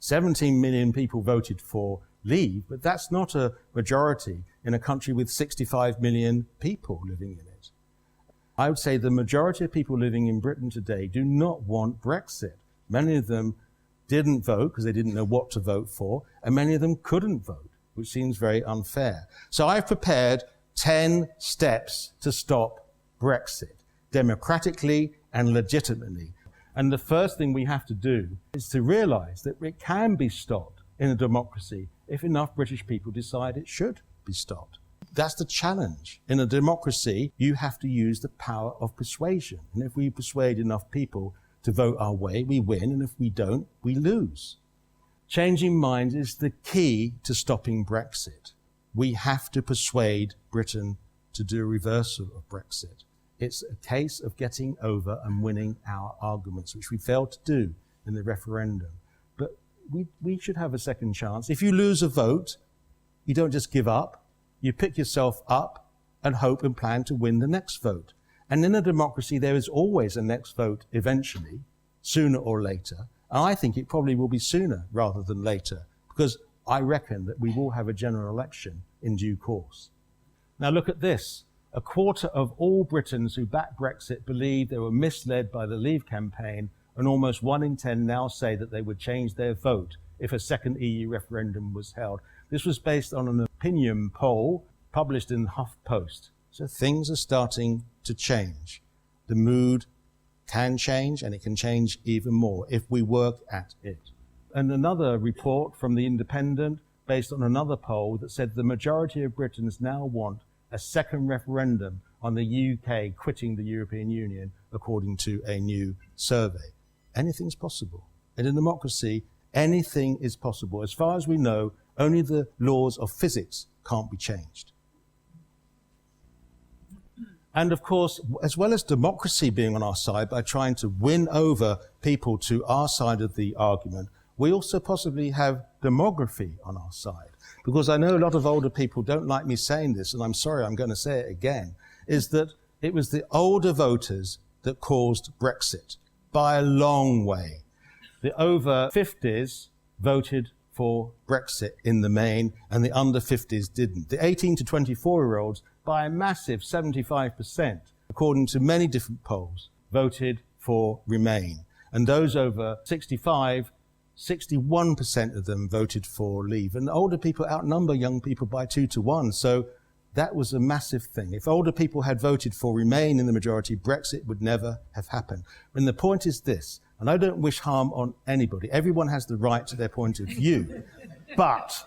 17 million people voted for leave, but that's not a majority in a country with 65 million people living in it. I would say the majority of people living in Britain today do not want Brexit. Many of them didn't vote because they didn't know what to vote for, and many of them couldn't vote, which seems very unfair. So I've prepared 10 steps to stop Brexit, democratically and legitimately. And the first thing we have to do is to realize that it can be stopped in a democracy if enough British people decide it should be stopped. That's the challenge. In a democracy, you have to use the power of persuasion. And if we persuade enough people to vote our way, we win. And if we don't, we lose. Changing minds is the key to stopping Brexit. We have to persuade Britain to do a reversal of Brexit. It's a case of getting over and winning our arguments, which we failed to do in the referendum. But we should have a second chance. If you lose a vote, you don't just give up. You pick yourself up and hope and plan to win the next vote. And in a democracy, there is always a next vote eventually, sooner or later. And I think it probably will be sooner rather than later, because I reckon that we will have a general election in due course. Now look at this. A quarter of all Britons who backed Brexit believe they were misled by the Leave campaign, and almost 1 in 10 now say that they would change their vote if a second EU referendum was held. This was based on an opinion poll published in HuffPost. So things are starting to change. The mood can change, and it can change even more if we work at it. And another report from The Independent, based on another poll, that said the majority of Britons now want a second referendum on the UK quitting the European Union, according to a new survey. Anything's possible. In a democracy, anything is possible. As far as we know, only the laws of physics can't be changed. And of course, as well as democracy being on our side, by trying to win over people to our side of the argument, we also possibly have demography on our side. Because I know a lot of older people don't like me saying this, and I'm sorry, I'm going to say it again, is that it was the older voters that caused Brexit by a long way. The over 50s voted for Brexit in the main, and the under 50s didn't. The 18 to 24-year-olds, by a massive 75%, according to many different polls, voted for Remain. And those over 65, 61% of them voted for Leave. And older people outnumber young people by 2 to 1. So that was a massive thing. If older people had voted for Remain in the majority, Brexit would never have happened. And the point is this, and I don't wish harm on anybody. Everyone has the right to their point of view. But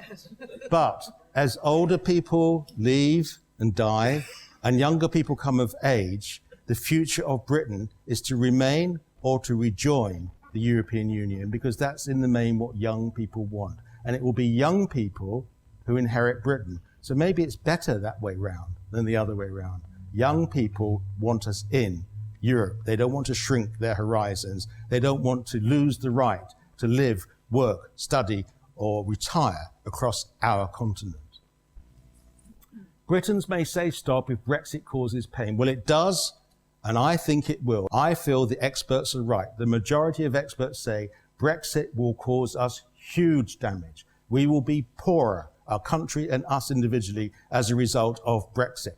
as older people leave and die, and younger people come of age, the future of Britain is to remain or to rejoin the European Union, because that's in the main what young people want. And it will be young people who inherit Britain. So maybe it's better that way round than the other way round. Young people want us in Europe. They don't want to shrink their horizons. They don't want to lose the right to live, work, study, or retire across our continent. Britons may say stop if Brexit causes pain. Well, it does, and I think it will. I feel the experts are right. The majority of experts say Brexit will cause us huge damage. We will be poorer, our country and us individually, as a result of Brexit.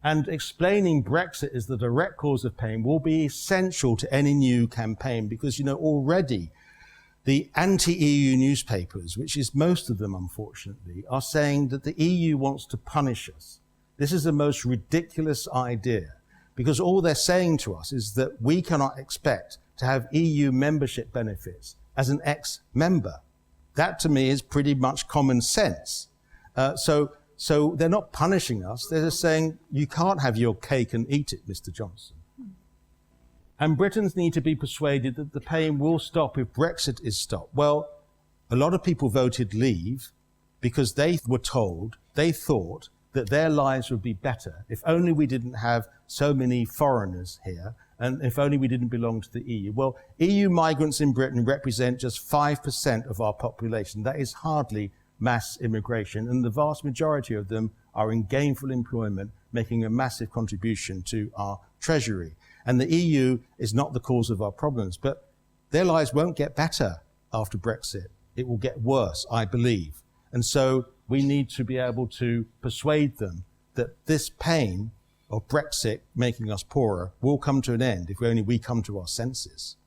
And explaining Brexit as the direct cause of pain will be essential to any new campaign, because, you know, already the anti-EU newspapers, which is most of them, unfortunately, are saying that the EU wants to punish us. This is the most ridiculous idea, because all they're saying to us is that we cannot expect to have EU membership benefits as an ex-member. That, to me, is pretty much common sense. So they're not punishing us. They're just saying, you can't have your cake and eat it, Mr. Johnson. And Britons need to be persuaded that the pain will stop if Brexit is stopped. Well, a lot of people voted Leave because they were told, they thought that their lives would be better if only we didn't have so many foreigners here, and if only we didn't belong to the EU. Well, EU migrants in Britain represent just 5% of our population. That is hardly mass immigration, and the vast majority of them are in gainful employment, making a massive contribution to our treasury. And the EU is not the cause of our problems, but their lives won't get better after Brexit it will get worse, I believe. And so we need to be able to persuade them that this pain of Brexit making us poorer will come to an end if only we come to our senses.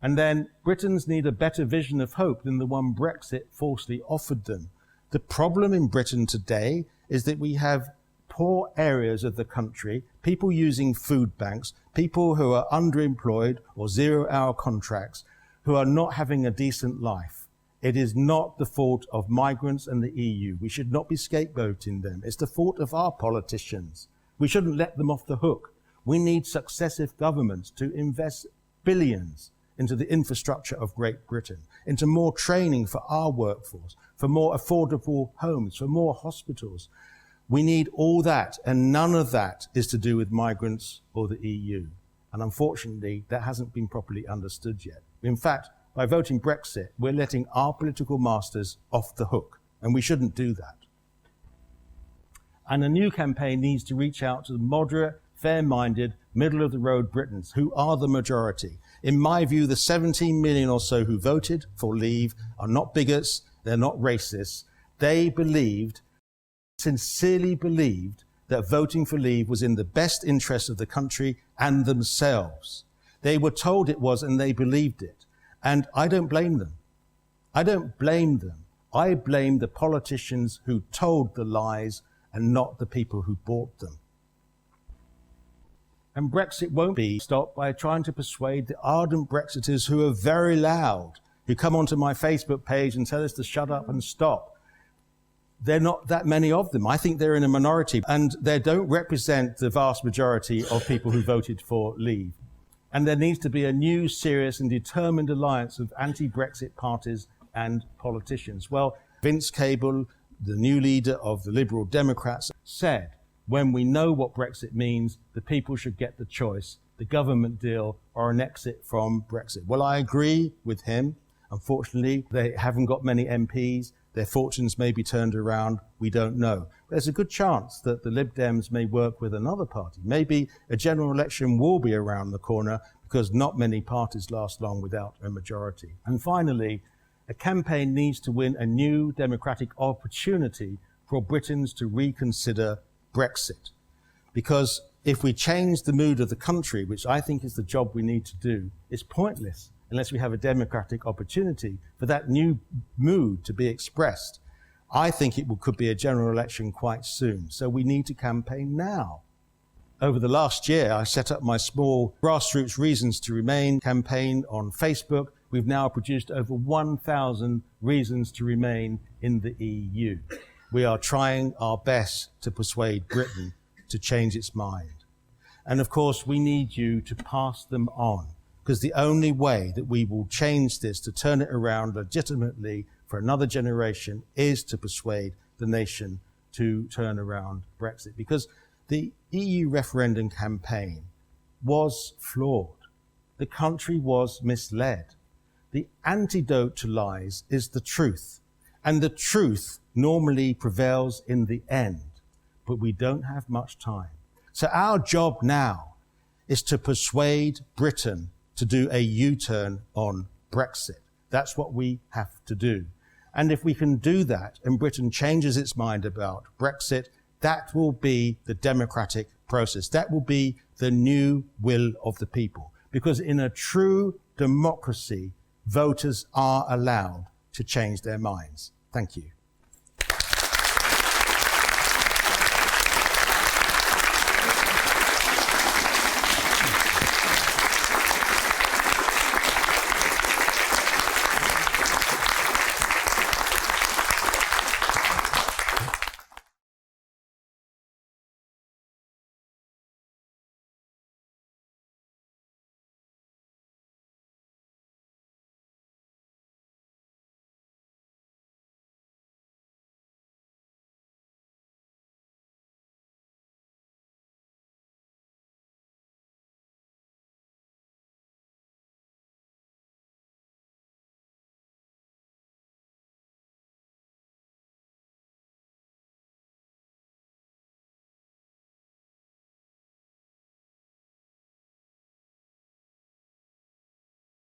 And then Britons need a better vision of hope than the one Brexit falsely offered them. The problem in Britain today is that we have poor areas of the country, people using food banks, people who are underemployed or zero-hour contracts, who are not having a decent life. It is not the fault of migrants and the EU. We should not be scapegoating them. It's the fault of our politicians. We shouldn't let them off the hook. We need successive governments to invest billions into the infrastructure of Great Britain, into more training for our workforce, for more affordable homes, for more hospitals. We need all that, and none of that is to do with migrants or the EU. And unfortunately, that hasn't been properly understood yet. In fact, by voting Brexit, we're letting our political masters off the hook, and we shouldn't do that. And a new campaign needs to reach out to the moderate, fair-minded, middle-of-the-road Britons, who are the majority. In my view, the 17 million or so who voted for Leave are not bigots, they're not racists. They sincerely believed that voting for Leave was in the best interest of the country and themselves. They were told it was, and they believed it. And I don't blame them. I don't blame them. I blame the politicians who told the lies and not the people who bought them. And Brexit won't be stopped by trying to persuade the ardent Brexiters who are very loud, who come onto my Facebook page and tell us to shut up and stop. There are not that many of them. I think they're in a minority, and they don't represent the vast majority of people who voted for Leave. And there needs to be a new, serious and determined alliance of anti-Brexit parties and politicians. Well, Vince Cable, the new leader of the Liberal Democrats, said, when we know what Brexit means, the people should get the choice, the government deal or an exit from Brexit. Well, I agree with him. Unfortunately, they haven't got many MPs. Their fortunes may be turned around. We don't know. There's a good chance that the Lib Dems may work with another party. Maybe a general election will be around the corner because not many parties last long without a majority. And finally, a campaign needs to win a new democratic opportunity for Britons to reconsider Brexit. Because if we change the mood of the country, which I think is the job we need to do, it's pointless unless we have a democratic opportunity for that new mood to be expressed. I think it could be a general election quite soon, so we need to campaign now. Over the last year, I set up my small grassroots Reasons to Remain campaign on Facebook. We've now produced over 1,000 reasons to remain in the EU. We are trying our best to persuade Britain to change its mind. And of course, we need you to pass them on, because the only way that we will change this to turn it around legitimately for another generation is to persuade the nation to turn around Brexit. Because the EU referendum campaign was flawed. The country was misled. The antidote to lies is the truth. And the truth normally prevails in the end. But we don't have much time. So our job now is to persuade Britain to do a U-turn on Brexit. That's what we have to do. And if we can do that and Britain changes its mind about Brexit, that will be the democratic process. That will be the new will of the people. Because in a true democracy, voters are allowed to change their minds. Thank you.